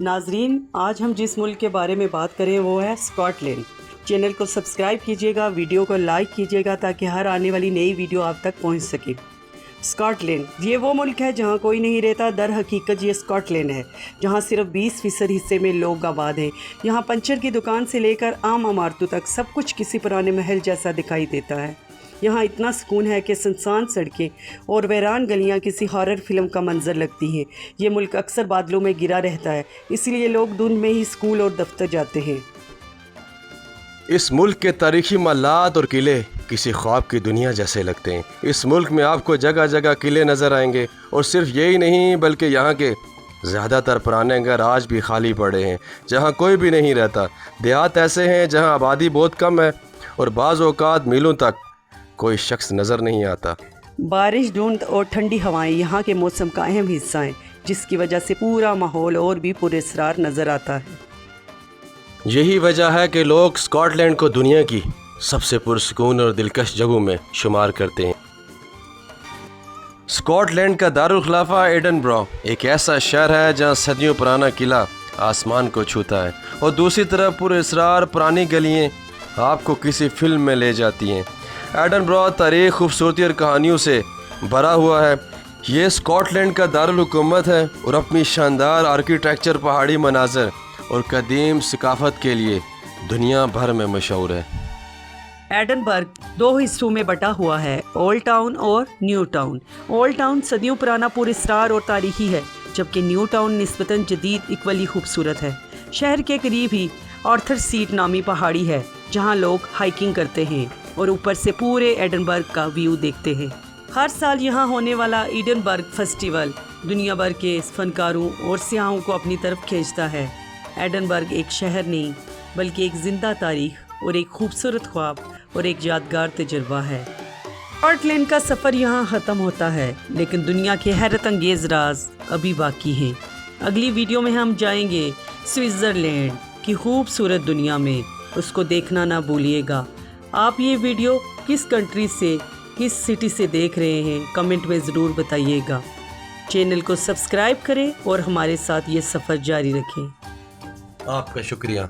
नाजरीन, आज हम जिस मुल्क के बारे में बात करें वो है स्कॉटलैंड। चैनल को सब्सक्राइब कीजिएगा, वीडियो को लाइक कीजिएगा ताकि हर आने वाली नई वीडियो आप तक पहुंच सके। स्कॉटलैंड ये वो मुल्क है जहां कोई नहीं रहता। दर हकीकत ये स्कॉटलैंड है जहां सिर्फ 20% हिस्से में लोग आबाद हैं। यहाँ पंचर की दुकान से लेकर आम इमारतों तक सब कुछ किसी पुराने महल जैसा दिखाई देता है। यहाँ इतना सुकून है कि सुनसान सड़कें और वीरान गलियाँ किसी हॉरर फिल्म का मंजर लगती हैं। ये मुल्क अक्सर बादलों में घिरा रहता है, इसलिए लोग धुंध में ही स्कूल और दफ्तर जाते हैं। इस मुल्क के तारीखी महलात और किले किसी ख्वाब की दुनिया जैसे लगते हैं। इस मुल्क में आपको जगह जगह किले नज़र आएंगे, और सिर्फ यही नहीं बल्कि यहाँ के ज़्यादातर पुराने घर आज भी खाली पड़े हैं, जहाँ कोई भी नहीं रहता। देहात ऐसे हैं जहाँ आबादी बहुत कम है और बाज़ औक़ात मीलों तक कोई शख्स नज़र नहीं आता। बारिश, धुंध और ठंडी हवाएं यहाँ के मौसम का अहम हिस्सा हैं, जिसकी वजह से पूरा माहौल और भी पुरअसरार नज़र आता है। यही वजह है कि लोग स्कॉटलैंड को दुनिया की सबसे पुरसुकून और दिलकश जगहों में शुमार करते हैं। स्कॉटलैंड का दारुल खिलाफा एडनबरो एक ऐसा शहर है जहाँ सदियों पुराना किला आसमान को छूता है, और दूसरी तरफ पुरअसरार पुरानी गलियाँ आपको किसी फिल्म में ले जाती हैं। एडनबरो तारीख, खूबसूरती और कहानियों से भरा हुआ है। ये स्कॉटलैंड का दारुल हुकूमत है और अपनी शानदार आर्किटेक्चर, पहाड़ी मनाज़र और कदीम सकाफ़त के लिए दुनिया भर में मशहूर है। एडनबर्ग 2 हिस्सों में बटा हुआ है, ओल्ड टाउन और न्यू टाउन। ओल्ड टाउन सदियों पुराना, पुरअसरार और तारीखी है, जबकि न्यू टाउन निस्बतन जदीद इक्वली खूबसूरत है। शहर के करीब ही आर्थर सीट नामी पहाड़ी है जहां लोग हाइकिंग करते हैं और ऊपर से पूरे एडनबर्ग का व्यू देखते हैं। हर साल यहाँ होने वाला एडनबर्ग फेस्टिवल दुनिया भर के फनकारों और सियाहों को अपनी तरफ खींचता है। एडनबर्ग एक शहर नहीं बल्कि एक जिंदा तारीख और एक खूबसूरत ख्वाब और एक यादगार तजुर्बा है। स्कॉटलैंड का सफ़र यहाँ ख़त्म होता है, लेकिन दुनिया के हैरत अंगेज़ राज अभी बाकी हैं। अगली वीडियो में हम जाएंगे स्विट्ज़रलैंड की खूबसूरत दुनिया में, उसको देखना ना भूलिएगा। आप ये वीडियो किस कंट्री से, किस सिटी से देख रहे हैं, कमेंट में ज़रूर बताइएगा। चैनल को सब्सक्राइब करें और हमारे साथ ये सफ़र जारी रखें। आपका शुक्रिया।